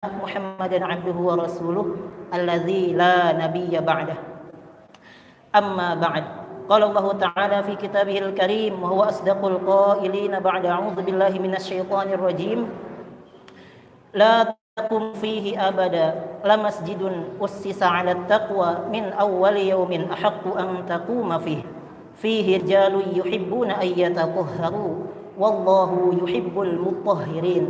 محمدا عبده ورسوله الذي لا نبي بعده. أما بعد، قال الله تعالى في كتابه الكريم وهو أصدق القائلين بعد أعوذ بالله من الشيطان الرجيم لا تقم فيه أبدا لمسجد أسس على التقوى من أول يوم أحق أن تقوم فيه رجال يحبون أن يتطهروا والله يحب المطهرين.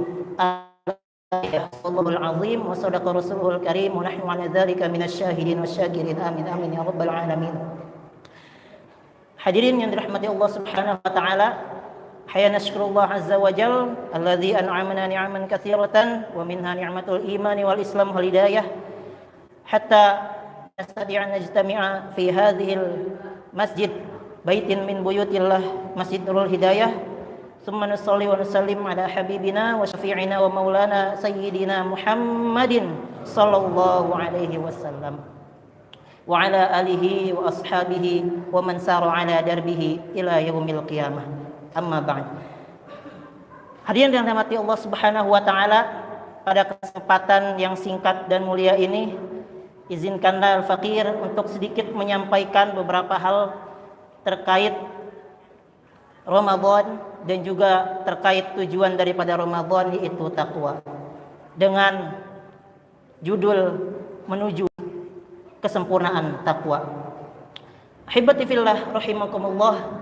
Allahul azim wa sadaqa rasuluhul karim wa nahnu ala dzalika minasyahidin wasyakirin amin amin ya rabbal alamin. Hadirin yang dirahmati Allah Subhanahu wa taala, hayya nashkurullah azza wa jalla alladzi an'amana ni'aman katsiratan wa minha ni'matul iman wal islam wal hidayah hatta nastati'a an najtami'a fi hadhil masjid baitin min buyutillah masjidul hidayah. Tsumma nusalli wa nusallim ala habibina wa syafi'ina wa maulana sayyidina Muhammadin sallallahu alaihi wasallam wa ala alihi wa ashabihi wa man sara ala darbihi ila yaumil qiyamah. Amma ba'd. Hadirin yang dirahmati Allah Subhanahu wa taala, pada kesempatan yang singkat dan mulia ini izinkanlah Al-Faqir untuk sedikit menyampaikan beberapa hal terkait Ramadan dan juga terkait tujuan daripada Ramadan, yaitu takwa, dengan judul menuju kesempurnaan takwa. Ahibati fillah rahimakumullah,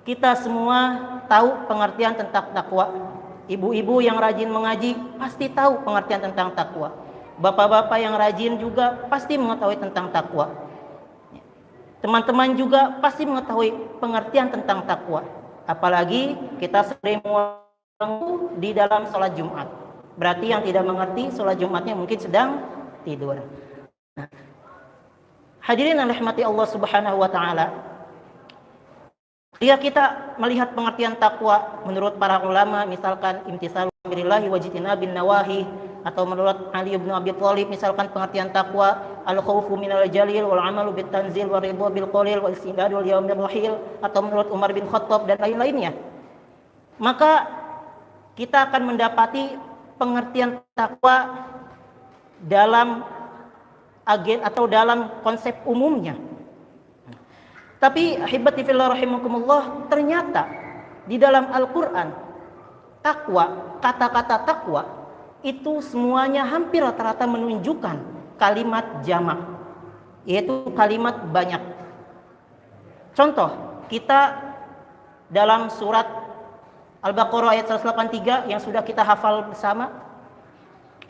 kita semua tahu pengertian tentang takwa. Ibu-ibu yang rajin mengaji pasti tahu pengertian tentang takwa. Bapak-bapak yang rajin juga pasti mengetahui tentang takwa. Teman-teman juga pasti mengetahui pengertian tentang takwa. Apalagi kita sering mengulang di dalam sholat Jumat. Berarti yang tidak mengerti sholat Jumatnya mungkin sedang tidur. Nah, hadirin yang dirahmati Allah Subhanahu wa taala, ketika kita melihat pengertian takwa menurut para ulama, misalkan imtisalul amrillahi wa jitinabin nawahi, atau menurut Ali bin Abi Thalib misalkan pengertian takwa al-khaufu minal jalil wal amalu bit tanzil wa ridha bil qalil wal istidad wal yaumir rahil, atau menurut Umar bin Khattab dan lain-lainnya, maka kita akan mendapati pengertian takwa dalam agen atau dalam konsep umumnya. Tapi ahibati fillah rahimakumullah, ternyata di dalam Al-Qur'an takwa, kata-kata takwa itu semuanya hampir rata-rata menunjukkan kalimat jamak, yaitu kalimat banyak. Contoh, kita dalam surat Al-Baqarah ayat 183 yang sudah kita hafal bersama,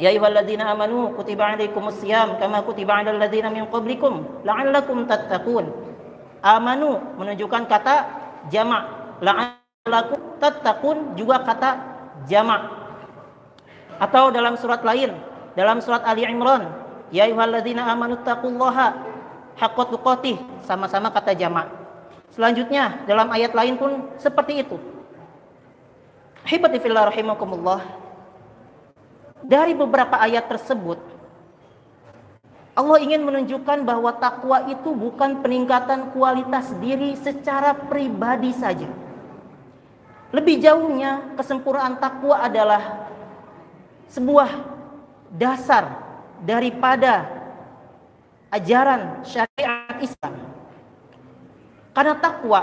ya ayyuhalladzina amanu kutiba alaikumus syiyam kama kutiba alal ladzina min qablikum la'allakum tattaqun. Amanu menunjukkan kata jamak, la'allakum tattaqun juga kata jamak. Atau dalam surat lain, dalam surat Ali Imran, ya ayyuhalladzina amanu taqullaha haqqa tuqatih, sama-sama kata jamak. Selanjutnya dalam ayat lain pun seperti itu. Ahibati fillah rahimakumullah, dari beberapa ayat tersebut Allah ingin menunjukkan bahwa takwa itu bukan peningkatan kualitas diri secara pribadi saja. Lebih jauhnya, kesempurnaan takwa adalah sebuah dasar daripada ajaran syariat Islam. Karena takwa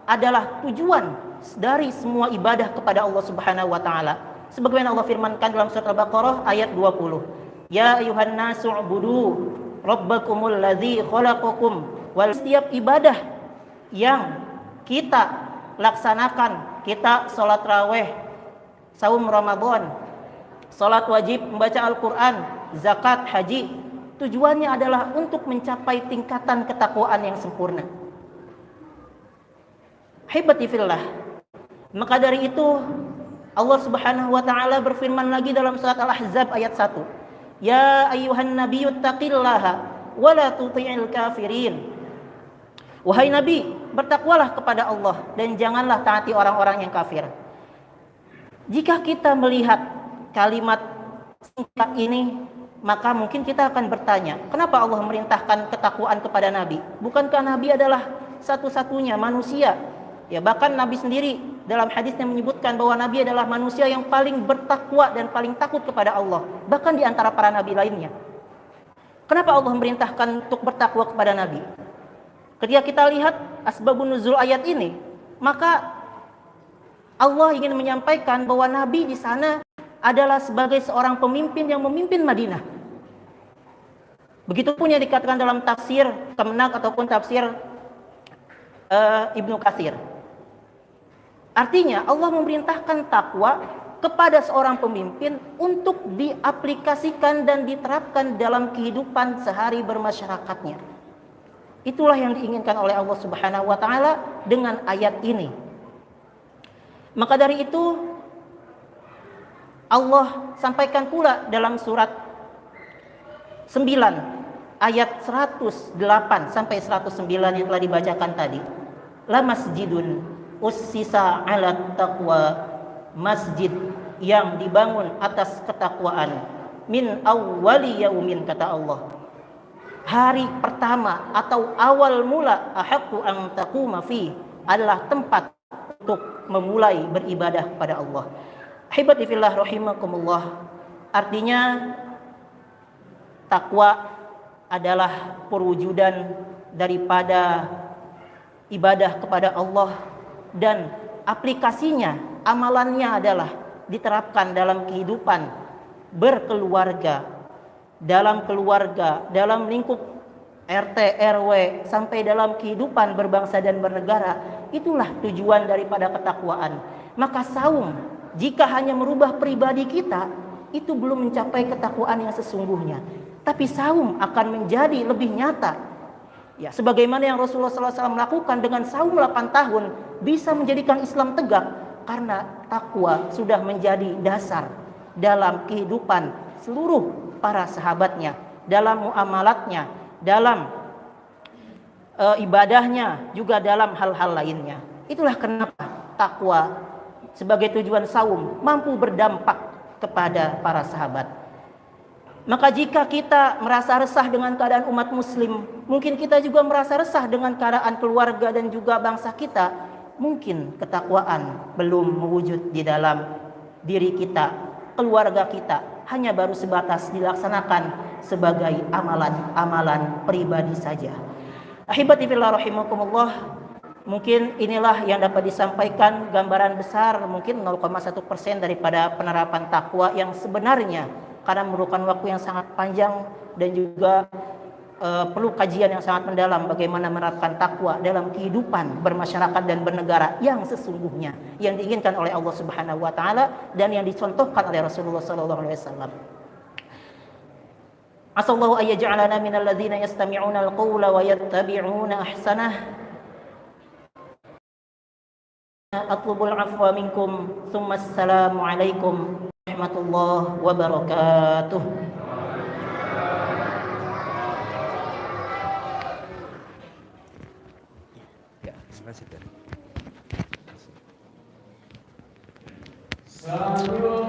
adalah tujuan dari semua ibadah kepada Allah Subhanahu wa taala. Sebagaimana Allah firmankan dalam surat Al-Baqarah ayat 20. Ya ayuhan nasu ubudu rabbakumul ladzi khalaqakum. Setiap ibadah yang kita laksanakan, kita sholat raweh, saum Ramadan, sholat wajib, membaca Al-Quran, zakat, haji, tujuannya adalah untuk mencapai tingkatan ketakwaan yang sempurna. Hibati fillah, maka dari itu Allah Subhanahu wa taala berfirman lagi dalam surat Al-Ahzab ayat 1. Ya ayyuhan nabiyyu taqillaha wa la tuti'il kafirin. Wahai Nabi, bertakwalah kepada Allah dan janganlah taati orang-orang yang kafir. Jika kita melihat kalimat singkat ini, maka mungkin kita akan bertanya, kenapa Allah merintahkan ketakwaan kepada Nabi? Bukankah Nabi adalah satu-satunya manusia? Ya, bahkan Nabi sendiri dalam hadisnya menyebutkan bahwa Nabi adalah manusia yang paling bertakwa dan paling takut kepada Allah, bahkan di antara para nabi lainnya. Kenapa Allah memerintahkan untuk bertakwa kepada Nabi? Ketika kita lihat asbabun nuzul ayat ini, maka Allah ingin menyampaikan bahwa Nabi di sana adalah sebagai seorang pemimpin yang memimpin Madinah. Begitupun yang dikatakan dalam tafsir Kemenak ataupun tafsir Ibnu Katsir. Artinya Allah memerintahkan takwa kepada seorang pemimpin untuk diaplikasikan dan diterapkan dalam kehidupan sehari bermasyarakatnya. Itulah yang diinginkan oleh Allah Subhanahu wa taala dengan ayat ini. Maka dari itu Allah sampaikan pula dalam surat 9 ayat 108 sampai 109 yang telah dibacakan tadi. La masjidun ussisa 'ala taqwa, masjid yang dibangun atas ketakwaan, min awwali yaumin, kata Allah, hari pertama atau awal mula, ahaqqu an taquma fi, adalah tempat untuk memulai beribadah kepada Allah. Ahibati fillah rahimakumullah, artinya takwa adalah perwujudan daripada ibadah kepada Allah, dan aplikasinya, amalannya adalah diterapkan dalam kehidupan berkeluarga, dalam lingkup RT, RW, sampai dalam kehidupan berbangsa dan bernegara. Itulah tujuan daripada ketakwaan. Maka saum, jika hanya merubah pribadi kita, itu belum mencapai ketakwaan yang sesungguhnya. Tapi saum akan menjadi lebih nyata. Ya, sebagaimana yang Rasulullah SAW melakukan dengan saum 8 tahun bisa menjadikan Islam tegak, karena takwa sudah menjadi dasar dalam kehidupan seluruh para sahabatnya, dalam muamalatnya, dalam ibadahnya, juga dalam hal-hal lainnya. Itulah kenapa takwa sebagai tujuan saum mampu berdampak kepada para sahabat. Maka jika kita merasa resah dengan keadaan umat muslim, mungkin kita juga merasa resah dengan keadaan keluarga dan juga bangsa kita. Mungkin ketakwaan belum mewujud di dalam diri kita, keluarga kita, hanya baru sebatas dilaksanakan sebagai amalan-amalan pribadi saja. Ahibati fillah rahimakumullah, mungkin inilah yang dapat disampaikan gambaran besar, mungkin 0,1% daripada penerapan takwa yang sebenarnya, karena memerlukan waktu yang sangat panjang dan juga perlu kajian yang sangat mendalam bagaimana menerapkan takwa dalam kehidupan bermasyarakat dan bernegara yang sesungguhnya, yang diinginkan oleh Allah Subhanahu wa taala dan yang dicontohkan oleh Rasulullah sallallahu alaihi wasallam. Asallahu ay yaj'alana minal ladzina yastami'una al-qawla wa yattabi'una ahsanah. Atlubul afwa minkum, tsumma assalamu alaikum warahmatullahi wabarakatuh. Ya, terima kasih. Salam.